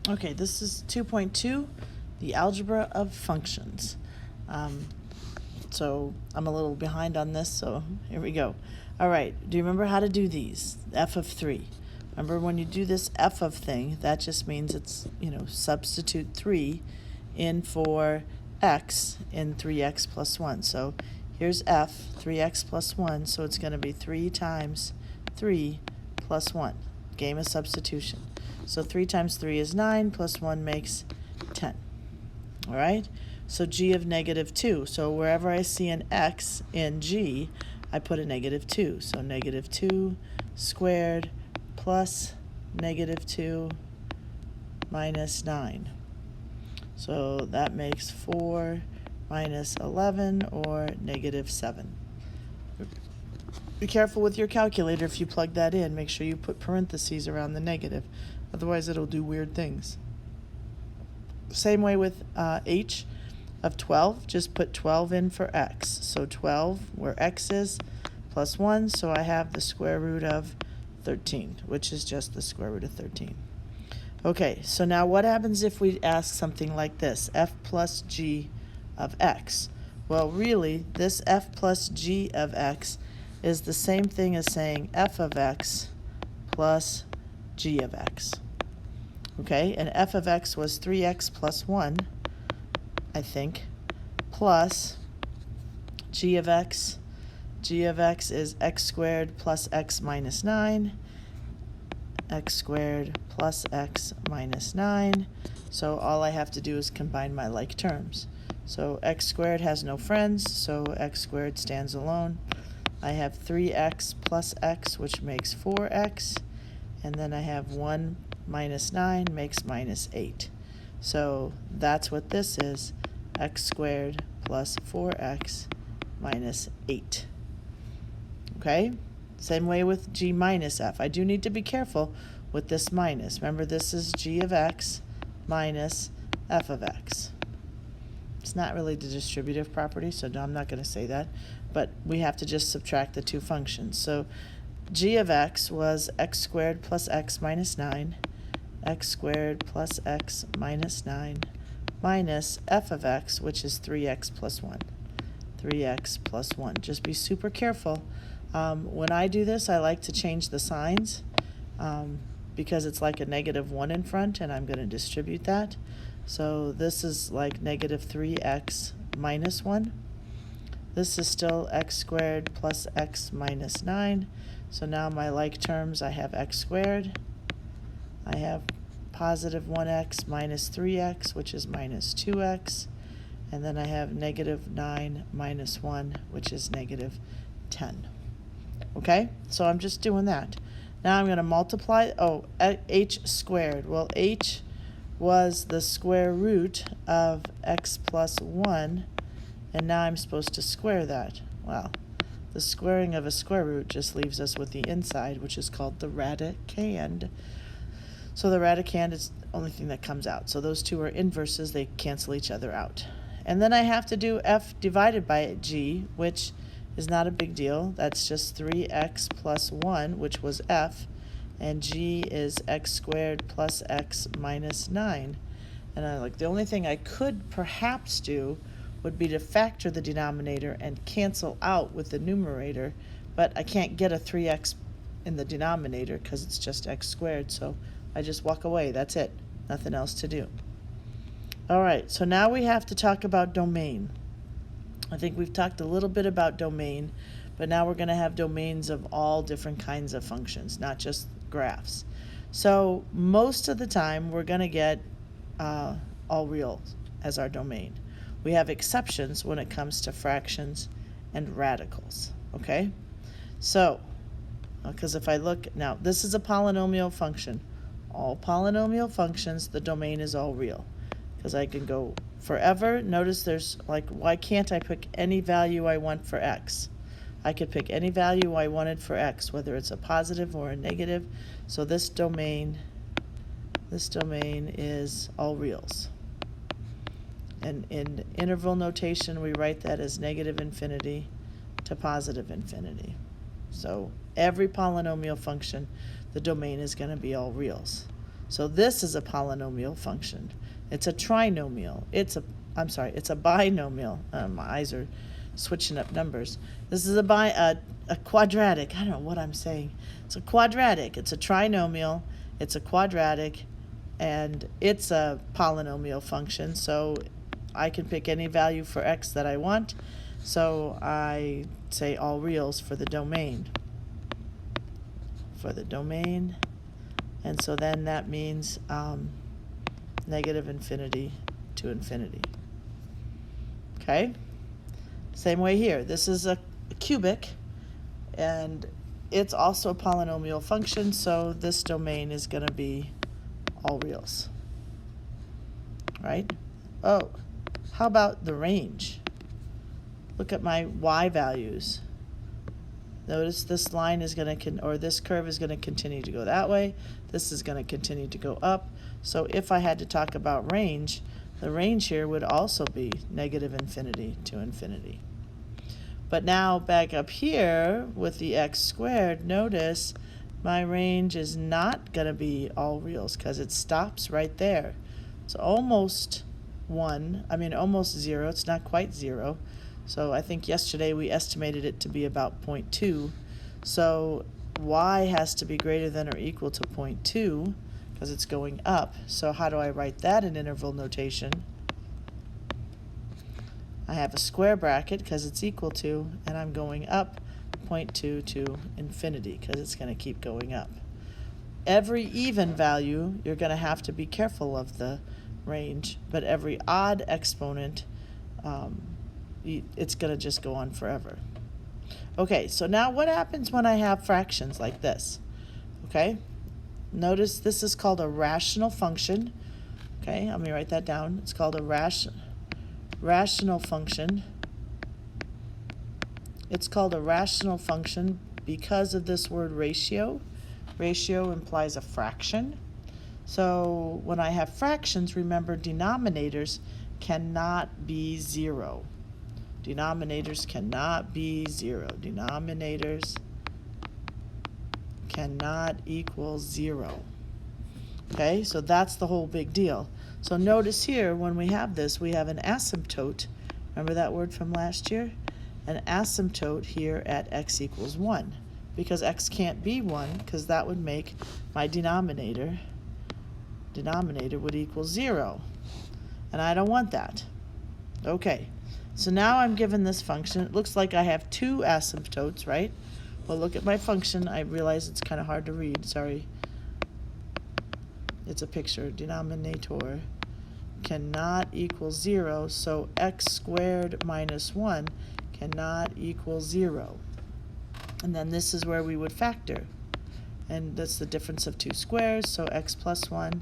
Okay, this is 2.2, the algebra of functions. So I'm a little behind on this, so here we go. All right, do you remember how to do these? F of 3. Remember when you do this F of thing, that just means it's, substitute 3 in for x in 3x plus 1. So here's F, 3x plus 1, so it's going to be 3 times 3 plus 1. Game of substitution. So 3 times 3 is 9, plus 1 makes 10. All right? So g of negative 2. So wherever I see an x in g, I put a negative 2. So negative 2 squared plus negative 2 minus 9. So that makes 4 minus 11, or negative 7. Be careful with your calculator if you plug that in. Make sure you put parentheses around the negative. Otherwise, it'll do weird things. Same way with h of 12. Just put 12 in for x. So 12, where x is, plus 1. So I have the square root of 13, which is just the square root of 13. Okay, so now what happens if we ask something like this? F plus g of x. Well, really, this f plus g of x is the same thing as saying f of x plus g of x. Okay, and f of x was 3x plus 1, I think, plus g of x. G of x is x squared plus x minus 9, x squared plus x minus 9. So all I have to do is combine my like terms. So x squared has no friends, so x squared stands alone. I have 3x plus x, which makes 4x, and then I have 1 minus 9 makes minus 8. So that's what this is, x squared plus 4x minus 8. Okay? Same way with g minus f. I do need to be careful with this minus. Remember, this is g of x minus f of x. It's not really the distributive property, so no, I'm not going to say that. But we have to just subtract the two functions. So g of x was x squared plus x minus 9, x squared plus x minus 9, minus f of x, which is 3x plus 1. 3x plus 1. Just be super careful. When I do this, I like to change the signs because it's like a negative 1 in front, and I'm going to distribute that. So this is like negative 3x minus 1. This is still x squared plus x minus 9. So now my like terms, I have x squared. I have positive 1x minus 3x, which is minus 2x. And then I have negative 9 minus 1, which is negative 10. Okay, so I'm just doing that. Now I'm going to multiply, h squared. Well, h was the square root of x plus 1, and now I'm supposed to square that. Well, the squaring of a square root just leaves us with the inside, which is called the radicand. So the radicand is the only thing that comes out. So those two are inverses. They cancel each other out. And then I have to do f divided by g, which is not a big deal. That's just 3x plus 1, which was f, and g is x squared plus x minus 9. And the only thing I could perhaps do would be to factor the denominator and cancel out with the numerator, but I can't get a 3x in the denominator because it's just x squared, so I just walk away. That's it. Nothing else to do. All right, so now we have to talk about domain. I think we've talked a little bit about domain, but now we're going to have domains of all different kinds of functions, not just graphs. So most of the time, we're going to get all real as our domain. We have exceptions when it comes to fractions and radicals, okay? So, because if I look, now this is a polynomial function. All polynomial functions, the domain is all real, because I can go forever. Notice there's why can't I pick any value I want for x? I could pick any value I wanted for x, whether it's a positive or a negative. So this domain is all reals. And in interval notation, we write that as negative infinity to positive infinity. So every polynomial function, the domain is going to be all reals. So this is a polynomial function. It's a trinomial. It's a binomial. My eyes are switching up numbers. This is a quadratic. I don't know what I'm saying. It's a quadratic. It's a trinomial. It's a quadratic, and it's a polynomial function. So I can pick any value for x that I want. So I say all reals for the domain. For the domain. And so then that means negative infinity to infinity. Okay? Same way here. This is a cubic, and it's also a polynomial function, so this domain is going to be all reals. Right? Oh, how about the range? Look at my y values. Notice this line is going to, or this curve is going to continue to go that way. This is going to continue to go up. So if I had to talk about range, the range here would also be negative infinity to infinity. But now back up here with the x squared, notice my range is not going to be all reals because it stops right there. It's almost almost 0. It's not quite 0. So I think yesterday we estimated it to be about 0.2. So y has to be greater than or equal to 0.2 because it's going up. So how do I write that in interval notation? I have a square bracket because it's equal to, and I'm going up 0.2 to infinity because it's going to keep going up. Every even value, you're going to have to be careful of the range, but every odd exponent, it's going to just go on forever. Okay, so now what happens when I have fractions like this? Okay, notice this is called a rational function. Okay, let me write that down. It's called a rational function. It's called a rational function because of this word ratio. Ratio implies a fraction. So when I have fractions, remember denominators cannot be 0. Denominators cannot be 0. Denominators cannot equal 0. Okay, so that's the whole big deal. So notice here, when we have this, we have an asymptote. Remember that word from last year? An asymptote here at x equals 1. Because x can't be 1, because that would make my denominator would equal 0. And I don't want that. Okay, so now I'm given this function. It looks like I have two asymptotes, right? Well, look at my function. I realize it's kind of hard to read. Sorry. It's a picture. Denominator cannot equal 0, so x squared minus 1 cannot equal 0. And then this is where we would factor. And that's the difference of two squares, so x plus 1,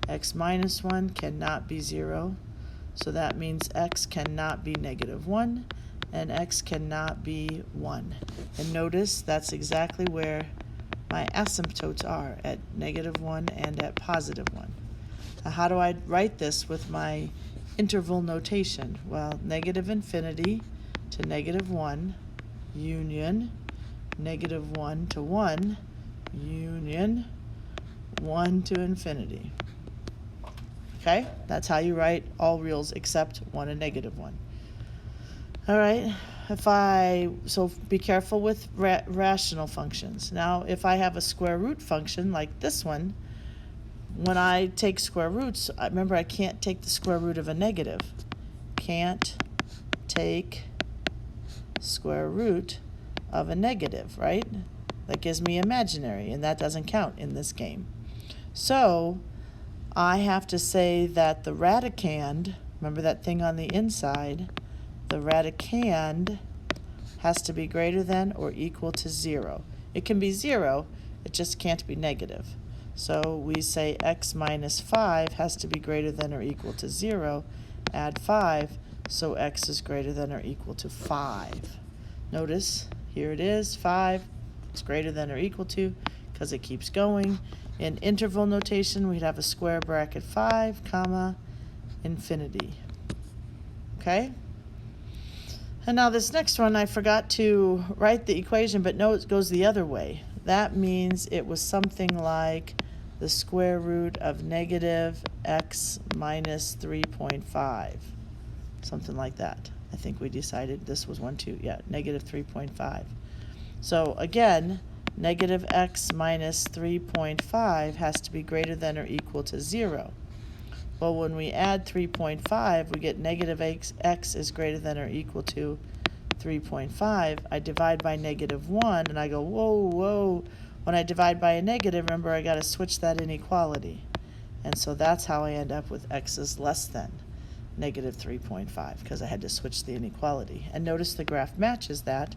x minus 1 cannot be 0. So that means x cannot be negative 1, and x cannot be 1. And notice that's exactly where my asymptotes are, at negative 1 and at positive 1. Now how do I write this with my interval notation? Well, negative infinity to negative 1, union, negative 1 to 1, union, 1 to infinity. Okay, that's how you write all reals except 1 and negative 1. All right, so be careful with rational functions. Now, if I have a square root function like this one, when I take square roots, remember I can't take the square root of a negative. Can't take square root of a negative, right? That gives me imaginary, and that doesn't count in this game. So I have to say that the radicand, remember that thing on the inside, the radicand has to be greater than or equal to 0. It can be 0, it just can't be negative. So we say x minus 5 has to be greater than or equal to 0. Add 5, so x is greater than or equal to 5. Notice, here it is, 5. It's greater than or equal to, because it keeps going. In interval notation, we'd have a square bracket 5, comma, infinity. Okay? And now this next one, I forgot to write the equation, but no, it goes the other way. That means it was something like the square root of negative x minus 3.5. Something like that. I think we decided this was 1, 2, yeah, negative 3.5. So again, negative x minus 3.5 has to be greater than or equal to 0. Well, when we add 3.5, we get negative x is greater than or equal to 3.5. I divide by negative 1, and I go, whoa, whoa. When I divide by a negative, remember, I got to switch that inequality. And so that's how I end up with x is less than negative 3.5, because I had to switch the inequality. And notice the graph matches that.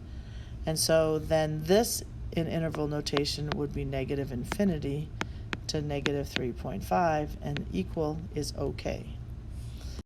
And so then this in interval notation would be negative infinity to negative 3.5, and equal is okay.